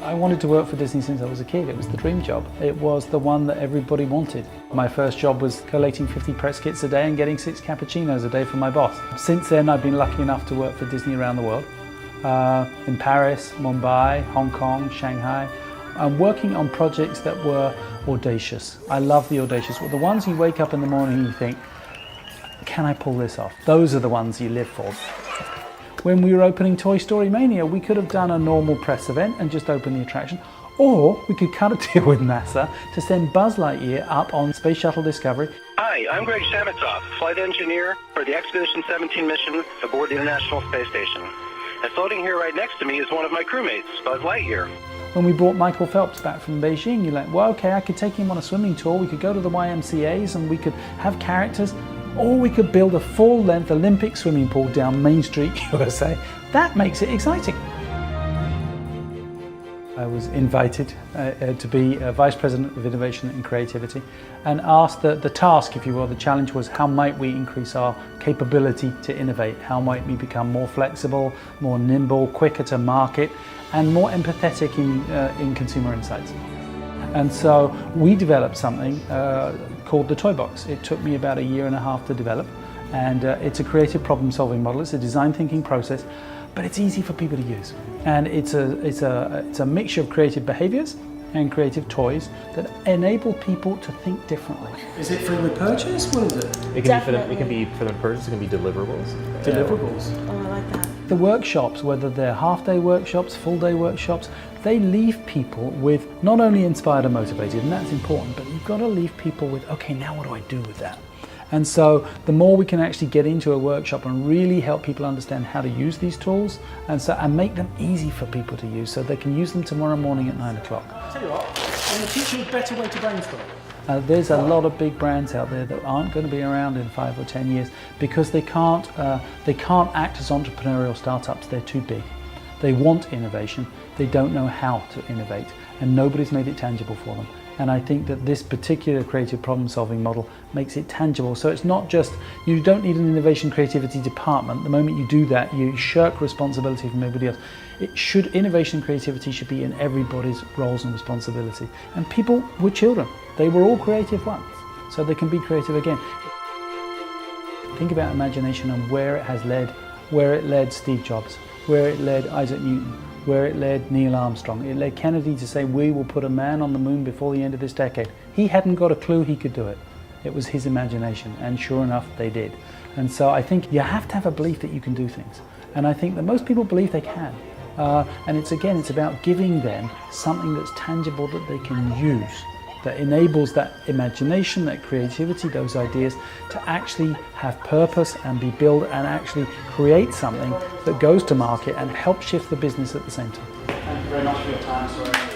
I wanted to work for Disney since I was a kid. It was the dream job. It was the one that everybody wanted. My first job was collating 50 press kits a day and getting 6 cappuccinos a day from my boss. Since then, I've been lucky enough to work for Disney around the world. In Paris, Mumbai, Hong Kong, Shanghai. I'm working on projects that were audacious. I love the audacious. The ones you wake up in the morning and you think, can I pull this off? Those are the ones you live for. When we were opening Toy Story Mania, we could have done a normal press event and just opened the attraction, or we could cut a deal with NASA to send Buzz Lightyear up on Space Shuttle Discovery. Hi, I'm Greg Shamitov, flight engineer for the Expedition 17 mission aboard the International Space Station. And floating here right next to me is one of my crewmates, Buzz Lightyear. When we brought Michael Phelps back from Beijing, you're like, well, okay, I could take him on a swimming tour, we could go to the YMCAs and we could have characters, or we could build a full-length Olympic swimming pool down Main Street, USA. That makes it exciting. I was invited to be Vice President of Innovation and Creativity and asked the task, if you will, the challenge was how might we increase our capability to innovate? How might we become more flexible, more nimble, quicker to market, and more empathetic in consumer insights? And so we developed something called the Toy Box. It took me about 1.5 years to develop, and it's a creative problem-solving model. It's a design thinking process, but it's easy for people to use. And it's a mixture of creative behaviors and creative toys that enable people to think differently. Is it for the purchase? What is it? It can be for the purchase. It can be deliverables. Deliverables. Oh, I like that. The workshops, whether they're half-day workshops, full-day workshops, they leave people with not only inspired and motivated, and that's important, but you've got to leave people with, okay, now what do I do with that? And so the more we can actually get into a workshop and really help people understand how to use these tools and make them easy for people to use so they can use them tomorrow morning at 9 o'clock. I'll tell you what, I'm going to teach you a better way to brainstorm. There's a lot of big brands out there that aren't going to be around in 5 or 10 years because they can't act as entrepreneurial startups. They're too big. They want innovation. They don't know how to innovate, and nobody's made it tangible for them. And I think that this particular creative problem-solving model makes it tangible. So it's not just, you don't need an innovation creativity department. The moment you do that, you shirk responsibility from everybody else. Innovation creativity should be in everybody's roles and responsibility. And people were children. They were all creative once, so they can be creative again. Think about imagination and where it has led, where it led Steve Jobs, where it led Isaac Newton, where it led Neil Armstrong. It led Kennedy to say, we will put a man on the moon before the end of this decade. He hadn't got a clue he could do it. It was his imagination, and sure enough, they did. And so I think you have to have a belief that you can do things. And I think that most people believe they can. And it's about giving them something that's tangible that they can use, that enables that imagination, that creativity, those ideas to actually have purpose and be built and actually create something that goes to market and help shift the business at the same time. Thank you very much for your time.